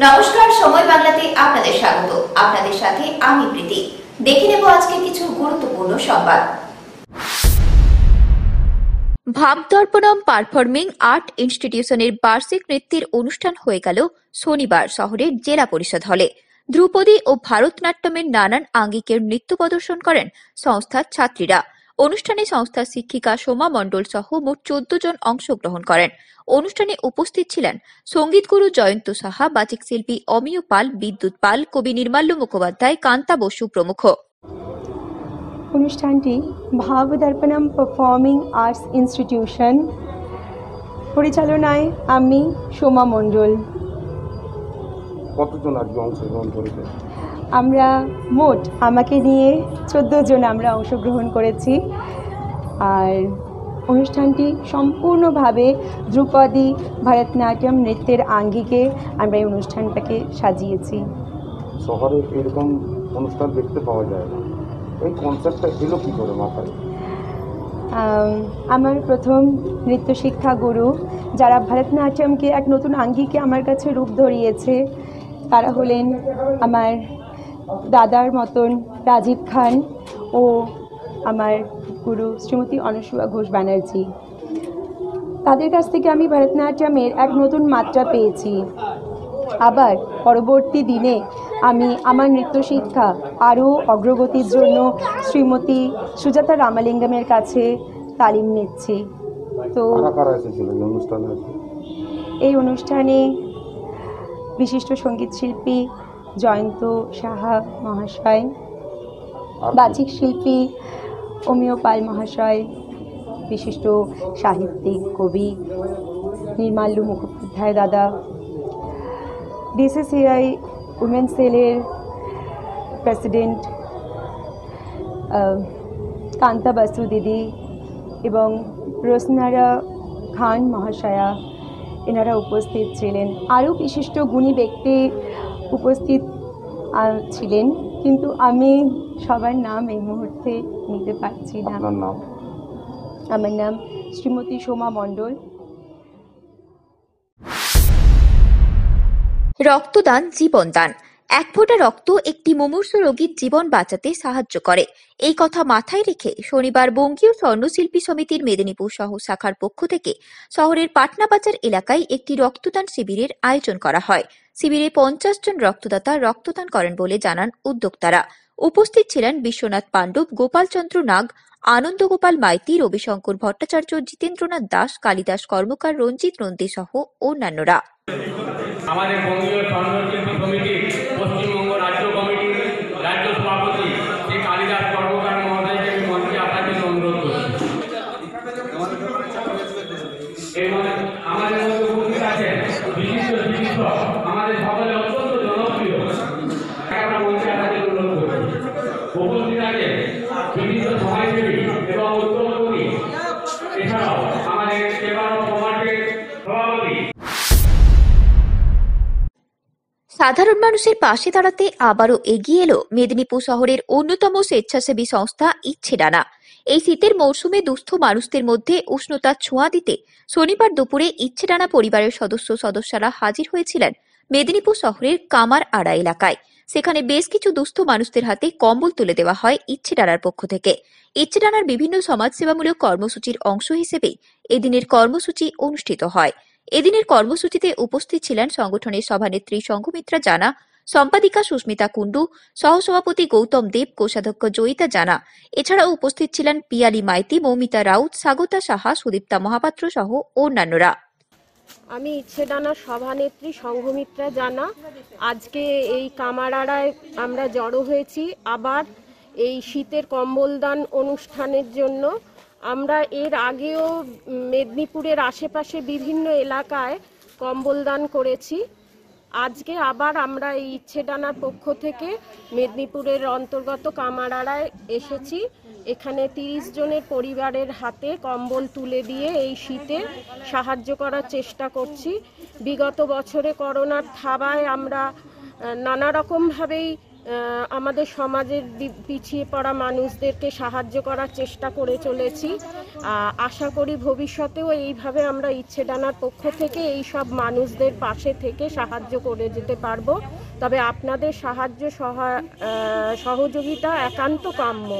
নমস্কার, সময় বাংলাতে আপনাদের স্বাগত। আপনাদের সাথে আমি প্রীতি। দেখে নেব আজকে কিছু গুরুত্বপূর্ণ সংবাদ। ভাবদর্পণম পারফর্মিং আর্ট ইনস্টিটিউশনের বার্ষিক নৃত্যের অনুষ্ঠান হয়ে গেল শনিবার শহরের জেলা পরিষদ হলে। ধ্রুপদী ও ভারতনাট্যমের নানান আঙ্গিকের নৃত্য প্রদর্শন করেন সংস্থার ছাত্রীরা। অনুষ্ঠানে সংস্থার শিক্ষিকা সোমা মণ্ডল সহ মোট 14 জন অংশগ্রহণ করেন। অনুষ্ঠানে উপস্থিত ছিলেন সঙ্গীতগুরু জয়ন্ত সাহা, বাচিক শিল্পী অমিয় পাল, বিদ্যুৎ পাল, কবি নির্মাল্য মুখোপাধ্যায়, কান্তা বসু প্রমুখ। অনুষ্ঠানটি ভাবদর্পণম পারফর্মিং আর্টস ইনস্টিটিউশন পরিচালনায় আমি সোমা মণ্ডল। কতজন আজকে অংশগ্রহণ করেছে? আমরা মোট আমাকে নিয়ে 14 জন আমরা অংশগ্রহণ করেছি। আর অনুষ্ঠানটি সম্পূর্ণভাবে ধ্রুপদী ভারতনাট্যম নৃত্যের আঙ্গিকে আমরা এই অনুষ্ঠানটাকে সাজিয়েছি। শহরে এরকম অনুষ্ঠান দেখতে পাওয়া যায় না, এই কনসেপ্টটা এলো কী করে মাথায়? আমার প্রথম নৃত্য শিক্ষা গুরু, যারা ভারতনাট্যমকে এক নতুন আঙ্গিকে আমার কাছে রূপ ধরিয়েছে, তারা হলেন আমার দাদার মতন রাজীব খান ও আমার গুরু শ্রীমতী অনসূয়া ঘোষ ব্যানার্জি। তাদের কাছ থেকে আমি ভারতনাট্যমের এক নতুন মাত্রা পেয়েছি। আবার পরবর্তী দিনে আমি আমার নৃত্য শিক্ষা আরও অগ্রগতির জন্য শ্রীমতী সুজাতা রামালিঙ্গমের কাছে তালিম নিচ্ছি। তো এই অনুষ্ঠানে বিশিষ্ট সঙ্গীত শিল্পী জয়ন্ত সাহা মহাশয়, বাচিক শিল্পী অমিয় পাল মহাশয়, বিশিষ্ট সাহিত্যিক কবি নির্মাল্য মুখোপাধ্যায় দাদা, ডিসিসিআই উমেন সেলের প্রেসিডেন্ট কান্তা বসু দিদি এবং রোসনারা খান মহাশয়া, এনারা উপস্থিত ছিলেন। আরও বিশিষ্ট গুণী ব্যক্তি উপস্থিত ছিলেন, কিন্তু আমি সবার নাম এই মুহূর্তে নিতে পারছি না। আমার নাম শ্রীমতী সোমা মণ্ডল। রক্তদান জীবনদান। এক ফোঁটা রক্ত একটি মুমূর্ষু রোগীর জীবন বাঁচাতে সাহায্য করে। এই কথা মাথায় রেখে শনিবার বঙ্গীয় স্বর্ণশিল্পী সমিতির মেদিনীপুর শহর শাখার পক্ষ থেকে শহরের পাটনাবাজার এলাকায় একটি রক্তদান শিবিরের আয়োজন করা হয়। শিবিরে 50 জন রক্তদাতা রক্তদান করেন বলে জানান উদ্যোক্তারা। উপস্থিত ছিলেন বিশ্বনাথ পাণ্ডব, গোপালচন্দ্র নাগ, আনন্দ গোপাল মাইতি, রবিশঙ্কর ভট্টাচার্য, জিতেন্দ্রনাথ দাস, কালিদাস কর্মকার, রঞ্জিত নন্দী সহ অন্যান্যরা। আমাদের বঙ্গীয় স্বর্ণশিল্পী সমিতির পশ্চিমবঙ্গ রাজ্য কমিটির রাজ্য সভাপতি শ্রী কালিদাস কর্মকার মহোদয়কে আমি মঞ্চে আসার জন্য অনুরোধ করছি। এবং আমাদের মধ্যে উপস্থিত আছেন বিশিষ্ট চিকিৎসক, আমাদের সকলে অত্যন্ত জনপ্রিয়, আমরা মঞ্চে আসার জন্য অনুরোধ করছি। উপস্থিত আছেন বিশিষ্ট সমাজসেবী এবং উদ্যোগপতি, এছাড়াও আমাদের সেবার সমাজের সভাপতি। সাধারণ মানুষের পাশে দাঁড়াতে আবারও এগিয়ে এলো মেদিনীপুর শহরের অন্যতম স্বেচ্ছাসেবী সংস্থা ইচ্ছে ডানা। এই শীতের মৌসুমে দুস্থ মানুষদের মধ্যে উষ্ণতার ছোঁয়া দিতে শনিবার দুপুরে ইচ্ছে ডানা পরিবারের সদস্যরা হাজির হয়েছিলেন মেদিনীপুর শহরের কামার আড়া এলাকায়। সেখানে বেশ কিছু দুস্থ মানুষদের হাতে কম্বল তুলে দেওয়া হয় ইচ্ছে ডানার পক্ষ থেকে। ইচ্ছে ডানার বিভিন্ন সমাজসেবামূলক কর্মসূচির অংশ হিসেবে এদিনের কর্মসূচি অনুষ্ঠিত হয়। এদিনের কর্মসূচিতে উপস্থিত ছিলেন সংগঠনের সভানেত্রী সংঘমিত্রা জানা, সম্পাদিকা সুস্মিতা কুণ্ডু, সহসভাপতি গৌতম দেব, কোষাধ্যক্ষ জয়িতা জানা। এছাড়াও উপস্থিত ছিলেন পিয়ালি মাইতি, মৌমিতা রাউত, স্বাগতা সাহা, সুদীপ্তা মহাপাত্র সহ অন্যান্যরা। আমি ইচ্ছে ডানার সভানেত্রী সংঘমিত্রা জানা। আজকে এই কামারাড়ায় আমরা জড়ো হয়েছি আবার এই শীতের কম্বল দান অনুষ্ঠানের জন্য। আমরা এর আগেও মেদিনীপুরের আশেপাশে বিভিন্ন এলাকায় কম্বল দান করেছি। আজকে আবার আমরা এই ইচ্ছে ডানার পক্ষ থেকে মেদিনীপুরের অন্তর্গত কামারাড়ায় এসেছি। এখানে 30 জনের পরিবারের হাতে কম্বল তুলে দিয়ে এই শীতে সাহায্য করার চেষ্টা করছি। বিগত বছরে করোনার থাবায় আমরা নানা রকমভাবেই আমাদের সমাজের পিছিয়ে পড়া মানুষদেরকে সাহায্য করার চেষ্টা করে চলেছি। আশা করি ভবিষ্যতেও এইভাবে আমরা ইচ্ছেডানার পক্ষ থেকে এই সব মানুষদের পাশে থেকে সাহায্য করে যেতে পারবো। তবে আপনাদের সাহায্য সহযোগিতা একান্ত কাম্য।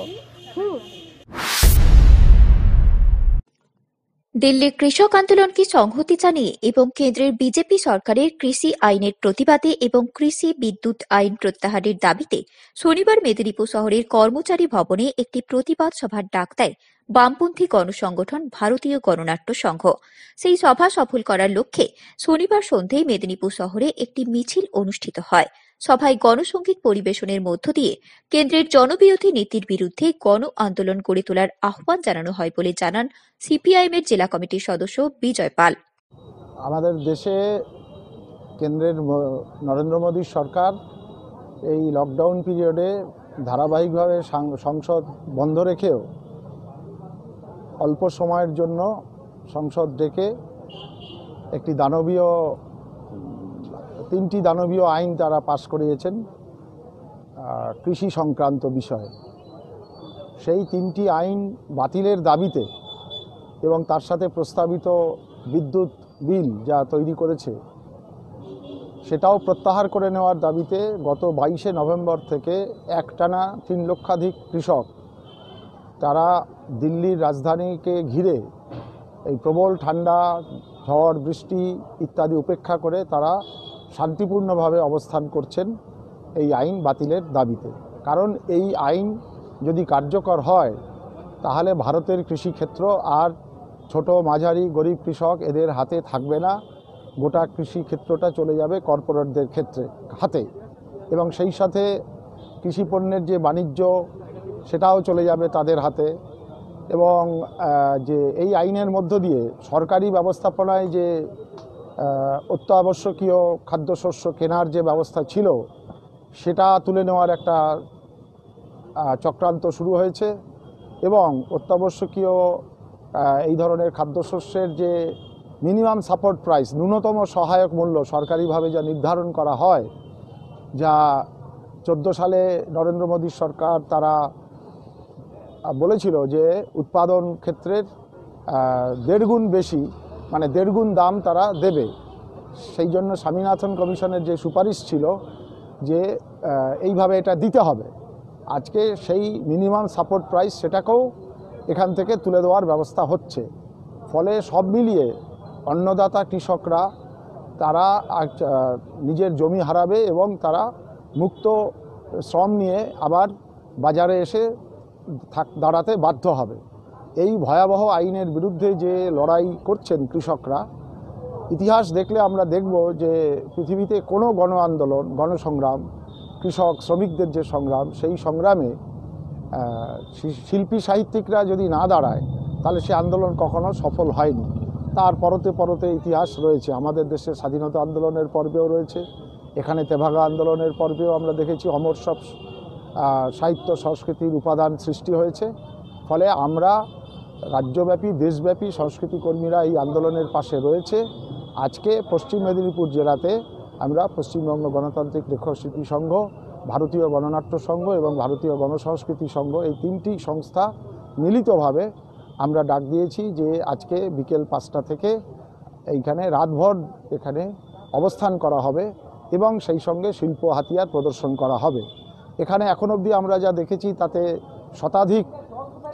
দিল্লির কৃষক আন্দোলনকে সংহতি জানিয়ে এবং কেন্দ্রের বিজেপি সরকারের কৃষি আইনের প্রতিবাদে এবং কৃষি বিদ্যুৎ আইন প্রত্যাহারের দাবিতে শনিবার মেদিনীপুর শহরের কর্মচারী ভবনে একটি প্রতিবাদ সভার ডাক দেয় বামপন্থী গণসংগঠন ভারতীয় গণনাট্য সংঘ। সেই সভা সফল করার লক্ষ্যে শনিবার সন্ধ্যায় মেদিনীপুর শহরে একটি মিছিল অনুষ্ঠিত হয়। সভায় গণসংগীত পরিবেশনের মধ্য দিয়ে কেন্দ্রের জনবিরোধী নীতির বিরুদ্ধে গণ আন্দোলন গড়ে তোলার আহ্বান জানানো হয় বলে জানান সিপিআইএমের জেলা কমিটির সদস্য বিজয় পাল। আমাদের দেশে কেন্দ্রের নরেন্দ্র মোদীর সরকার এই লকডাউন পিরিয়ডে ধারাবাহিকভাবে সংসদ বন্ধ রেখেও অল্প সময়ের জন্য সংসদ ডেকে একটি তিনটি দানবীয় আইন তারা পাশ করিয়েছেন কৃষি সংক্রান্ত বিষয়ে। সেই তিনটি আইন বাতিলের দাবিতে এবং তার সাথে প্রস্তাবিত বিদ্যুৎ বিল যা তৈরি করেছে সেটাও প্রত্যাহার করে নেওয়ার দাবিতে গত 22শে নভেম্বর থেকে একটানা 3 লক্ষাধিক কৃষক তারা দিল্লির রাজধানীকে ঘিরে এই প্রবল ঠান্ডা, ঝড়, বৃষ্টি ইত্যাদি উপেক্ষা করে তারা শান্তিপূর্ণভাবে অবস্থান করছেন এই আইন বাতিলের দাবিতে। কারণ এই আইন যদি কার্যকর হয় তাহলে ভারতের কৃষিক্ষেত্র আর ছোট মাঝারি গরিব কৃষক এদের হাতে থাকবে না, গোটা কৃষিক্ষেত্রটা চলে যাবে কর্পোরেটদের হাতে এবং সেই সাথে কৃষিপণ্যের যে বাণিজ্য সেটাও চলে যাবে তাদের হাতে। এবং যে এই আইনের মধ্য দিয়ে সরকারি ব্যবস্থাপনায় যে অত্যাবশ্যকীয় খাদ্যশস্য কেনার যে ব্যবস্থা ছিল সেটা তুলে নেওয়ার একটা চক্রান্ত শুরু হয়েছে এবং অত্যাবশ্যকীয় এই ধরনের খাদ্যশস্যের যে মিনিমাম সাপোর্ট প্রাইস, ন্যূনতম সহায়ক মূল্য সরকারিভাবে যা নির্ধারণ করা হয়, যা 14 সালে নরেন্দ্র মোদীর সরকার তারা বলেছিল যে উৎপাদন ক্ষেত্রের 1.5 গুণ বেশি, মানে 1.5 গুণ দাম তারা দেবে। সেই জন্য স্বামীনাথন কমিশনের যে সুপারিশ ছিল যে এইভাবে এটা দিতে হবে, আজকে সেই মিনিমাম সাপোর্ট প্রাইস সেটাকেও এখান থেকে তুলে দেওয়ার ব্যবস্থা হচ্ছে। ফলে সব মিলিয়ে অন্নদাতা কৃষকরা তারা নিজের জমি হারাবে এবং তারা মুক্ত শ্রম নিয়ে আবার বাজারে এসে দাঁড়াতে বাধ্য হবে। এই ভয়াবহ আইনের বিরুদ্ধে যে লড়াই করছেন কৃষকরা, ইতিহাস দেখলে আমরা দেখব যে পৃথিবীতে কোনো গণ আন্দোলন, গণসংগ্রাম, কৃষক শ্রমিকদের যে সংগ্রাম, সেই সংগ্রামে শিল্পী সাহিত্যিকরা যদি না দাঁড়ায় তাহলে সে আন্দোলন কখনো সফল হয়নি। তার পরতে ইতিহাস রয়েছে, আমাদের দেশের স্বাধীনতা আন্দোলনের পর্বেও রয়েছে, এখানে তেভাগা আন্দোলনের পর্বেও আমরা দেখেছি অমর সব সাহিত্য সংস্কৃতির উপাদান সৃষ্টি হয়েছে। ফলে আমরা রাজ্যব্যাপী দেশব্যাপী সংস্কৃতি কর্মীরা এই আন্দোলনের পাশে রয়েছে। আজকে পশ্চিম মেদিনীপুর জেলাতে আমরা পশ্চিমবঙ্গ গণতান্ত্রিক লেখক-শিল্পী সংঘ, ভারতীয় গণনাট্য সংঘ এবং ভারতীয় গণসংস্কৃতি সংঘ, এই 3টি সংস্থা মিলিতভাবে আমরা ডাক দিয়েছি যে আজকে বিকেল 5টা থেকে এইখানে রাতভর এখানে অবস্থান করা হবে এবং সেই সঙ্গে শিল্প হাতিয়ার প্রদর্শন করা হবে। এখানে এখন অবধি আমরা যা দেখেছি তাতে শতাধিক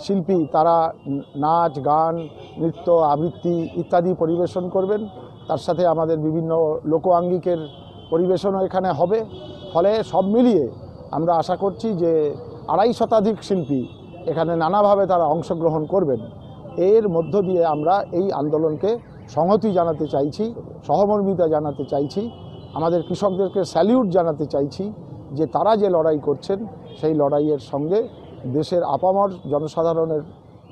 শিল্পী তারা নাচ, গান, নৃত্য, আবৃত্তি ইত্যাদি পরিবেশন করবেন। তার সাথে আমাদের বিভিন্ন লোকআঙ্গিকের পরিবেশনও এখানে হবে। ফলে সব মিলিয়ে আমরা আশা করছি যে 250 শতাধিক শিল্পী এখানে নানাভাবে তারা অংশগ্রহণ করবেন। এর মধ্য দিয়ে আমরা এই আন্দোলনকে সংহতি জানাতে চাইছি, সহমর্মিতা জানাতে চাইছি, আমাদের কৃষকদেরকে স্যালিউট জানাতে চাইছি যে তারা যে লড়াই করছেন সেই লড়াইয়ের সঙ্গে দেশের আপামর জনসাধারণের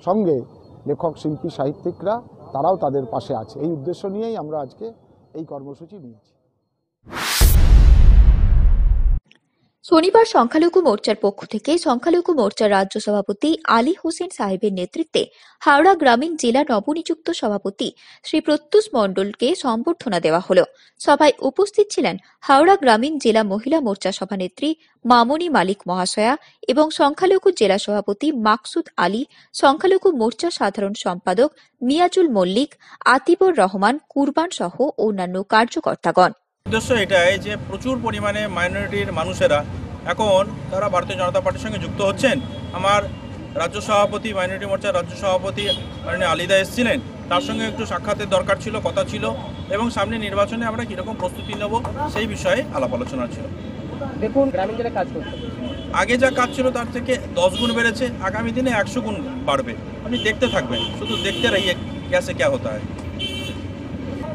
সঙ্গে লেখক, শিল্পী, সাহিত্যিকরা তারাও তাদের পাশে আছে। এই উদ্দেশ্য নিয়েই আমরা আজকে এই কর্মসূচি নিয়েছি। শনিবার সংখ্যালঘু মোর্চার পক্ষ থেকে সংখ্যালঘু মোর্চার রাজ্য সভাপতি আলী হোসেন সাহেবের নেতৃত্বে হাওড়া গ্রামীণ জেলা নবনিযুক্ত সভাপতি শ্রী প্রত্যুষ মণ্ডলকে সম্বর্ধনা দেওয়া হলো। সভায় উপস্থিত ছিলেন হাওড়া গ্রামীণ জেলা মহিলা মোর্চা সভানেত্রী মামনি মালিক মহাশয়া এবং সংখ্যালঘু জেলা সভাপতি মাকসুদ আলী, সংখ্যালঘু মোর্চা সাধারণ সম্পাদক মিয়াজুল মল্লিক, আতিবুর রহমান কুরবান সহ অন্যান্য কার্যকর্তাগণ। উদ্দেশ্য এটাই যে প্রচুর পরিমাণে মাইনরিটির মানুষেরা এখন তারা ভারতীয় জনতা পার্টির সঙ্গে যুক্ত হচ্ছেন। আমার রাজ্য সভাপতি, মাইনরিটি মোর্চার রাজ্য সভাপতি মাননীয় আলিদা এসেছিলেন, তার সঙ্গে একটু সাক্ষাতের দরকার ছিল, কথা ছিল, এবং সামনে নির্বাচনে আমরা কীরকম প্রস্তুতি নেব সেই বিষয়ে আলাপ আলোচনা ছিল। দেখুন, গ্রামীণ জেলায় কাজ করতে আগে যা কাজ ছিল তার থেকে 10 গুণ বেড়েছে, আগামী দিনে 100 গুণ বাড়বে। আপনি দেখতে থাকবেন, শুধু দেখতে রহিয়ে ক্যাসে ক্যা হতা হয়।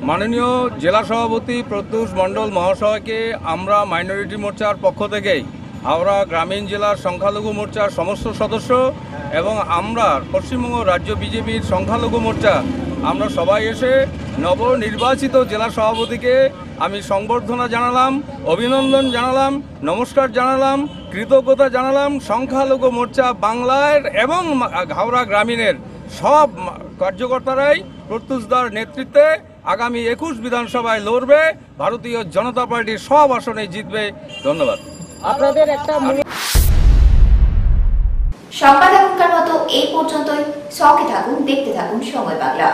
মাননীয় জেলা সভাপতি প্রত্যুষ মণ্ডল মহাশয়কে আমরা মাইনরিটি মোর্চার পক্ষ থেকে হাওড়া গ্রামীণ জেলার সংখ্যালঘু মোর্চার সমস্ত সদস্য এবং আমরা পশ্চিমবঙ্গ রাজ্য বিজেপির সংখ্যালঘু মোর্চা আমরা সবাই এসে নবনির্বাচিত জেলা সভাপতিকে আমি সংবর্ধনা জানালাম, অভিনন্দন জানালাম, নমস্কার জানালাম, কৃতজ্ঞতা জানালাম। সংখ্যালঘু মোর্চা বাংলার এবং হাওড়া গ্রামীণের সব কার্যকর্তারাই প্রত্যুষদার নেতৃত্বে আগামী 21 বিধানসভায় লড়বে, ভারতীয় জনতা পার্টির সব আসনে জিতবে। ধন্যবাদ। আপনাদের একটা সংবাদ এখনকার মতো এই পর্যন্তই। সঙ্গে থাকুন, দেখতে থাকুন সময় বাংলা।